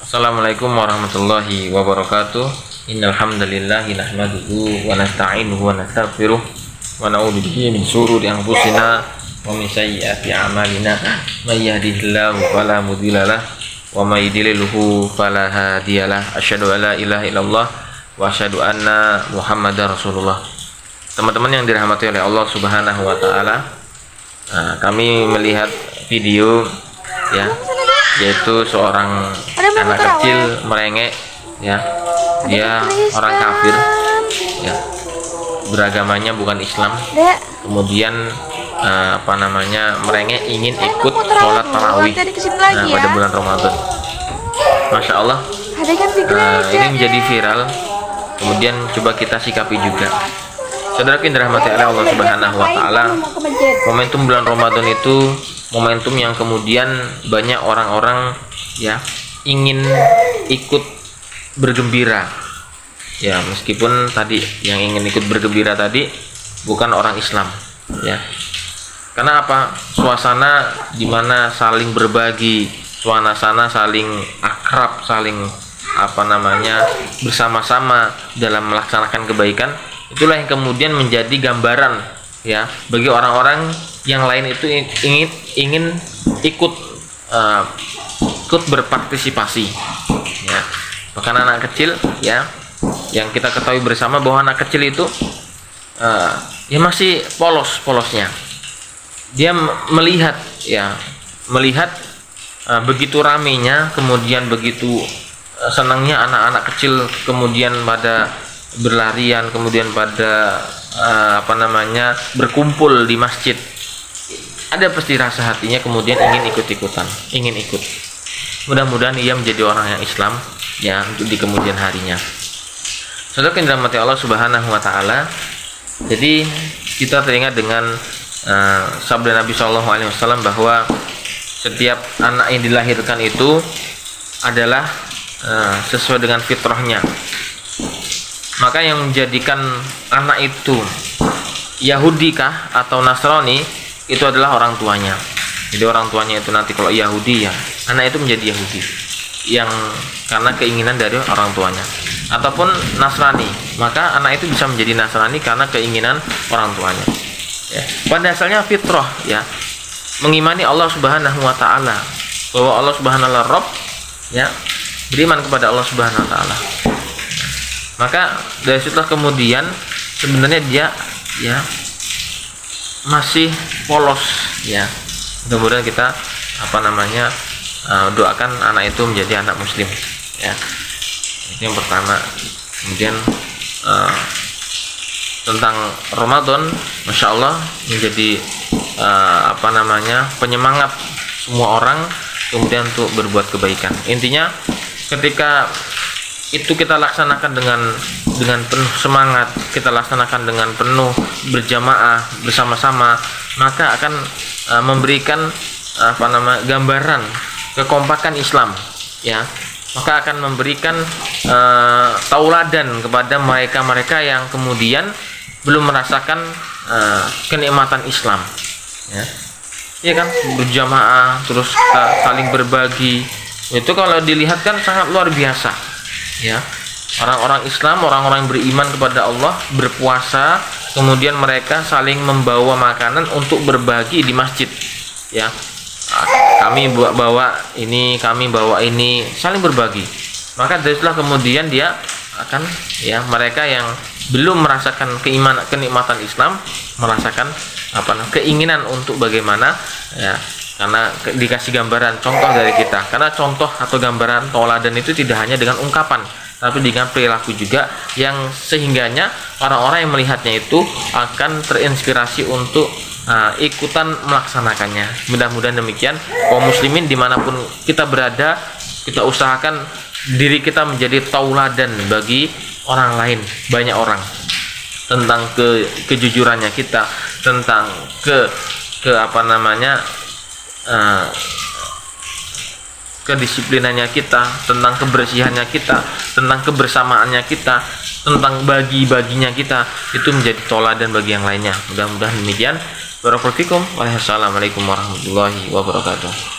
Assalamualaikum warahmatullahi wabarakatuh. Innal hamdalillah nahmaduhu wa nasta'inuhu wa nastaghfiruh wa na'udzu bihi min shururi anfusina wa min sayyiati a'malina. May yahdihillahu fala mudhillalah wa may yudlilhu fala hadiyalah. Asyhadu an la ilaha illallah wa asyhadu anna Muhammadar Rasulullah. Teman-teman yang dirahmati oleh Allah Subhanahu wa taala, kami melihat video ya, yaitu seorang anak kecil merengek ya, dia orang kafir ya, beragamanya bukan Islam, kemudian merengek ingin ikut sholat tarawih pada bulan Ramadan. Masya Allah, ini menjadi viral, kemudian coba kita sikapi juga. Saudara yang dirahmati oleh Allah Subhanahu wa taala, momentum bulan Ramadan itu momentum yang kemudian banyak orang-orang ya ingin ikut bergembira ya, meskipun tadi yang ingin ikut bergembira tadi bukan orang Islam ya. Karena apa? Suasana dimana saling berbagi, suasana saling akrab, saling bersama-sama dalam melaksanakan kebaikan, itulah yang kemudian menjadi gambaran ya bagi orang-orang yang lain itu ingin ikut berpartisipasi ya. Bahkan anak kecil ya, yang kita ketahui bersama bahwa anak kecil itu ya masih polos-polosnya, dia melihat begitu ramenya, kemudian begitu senangnya anak-anak kecil kemudian pada berlarian, kemudian pada berkumpul di masjid. Ada pasti rasa hatinya kemudian ingin ikut-ikutan, ingin ikut. Mudah-mudahan ia menjadi orang yang Islam ya untuk di kemudian harinya. Saudara yang dirahmati Allah Subhanahu wa taala, jadi kita teringat dengan sabda Nabi Shallallahu alaihi wasallam bahwa setiap anak yang dilahirkan itu adalah sesuai dengan fitrahnya. Maka yang menjadikan anak itu Yahudi kah atau Nasrani itu adalah orang tuanya. Jadi orang tuanya itu nanti kalau Yahudi ya anak itu menjadi Yahudi yang karena keinginan dari orang tuanya, ataupun Nasrani maka anak itu bisa menjadi Nasrani karena keinginan orang tuanya ya. Pada asalnya fitrah ya, mengimani Allah Subhanahu wa taala, bahwa Allah Subhanahu wa taala Rabb ya, beriman kepada Allah Subhanahu wa taala. Maka dari situlah kemudian sebenarnya dia ya masih polos ya. Mudah-mudahan kita doakan anak itu menjadi anak muslim ya. Itu yang pertama. Kemudian tentang Ramadan, Masya Allah menjadi penyemangat semua orang kemudian untuk berbuat kebaikan. Intinya ketika itu kita laksanakan dengan penuh semangat, kita laksanakan dengan penuh berjamaah bersama-sama, maka akan memberikan gambaran kekompakan Islam ya. Maka akan memberikan tauladan kepada mereka yang kemudian belum merasakan kenikmatan Islam ya. Iya kan, berjamaah terus saling berbagi, itu kalau dilihat kan sangat luar biasa ya. Orang-orang Islam, orang-orang yang beriman kepada Allah, berpuasa, kemudian mereka saling membawa makanan untuk berbagi di masjid ya. Kami bawa ini, kami bawa ini, saling berbagi. Maka dari itulah kemudian dia akan ya, mereka yang belum merasakan kenikmatan Islam merasakan keinginan untuk bagaimana ya, karena dikasih gambaran contoh dari kita. Karena contoh atau gambaran tauladan itu tidak hanya dengan ungkapan, tapi dengan perilaku juga, yang sehingganya orang-orang yang melihatnya itu akan terinspirasi untuk ikutan melaksanakannya. Mudah-mudahan demikian. Kaum muslimin dimanapun kita berada, kita usahakan diri kita menjadi tauladan bagi orang lain, banyak orang, tentang kejujurannya kita, tentang kedisiplinannya kita, tentang kebersihannya kita, tentang kebersamaannya kita, tentang bagi-baginya kita, itu menjadi tauladan bagi yang lainnya. Mudah-mudahan demikian. Barakallahu fikum. Wassalamualaikum warahmatullahi wabarakatuh.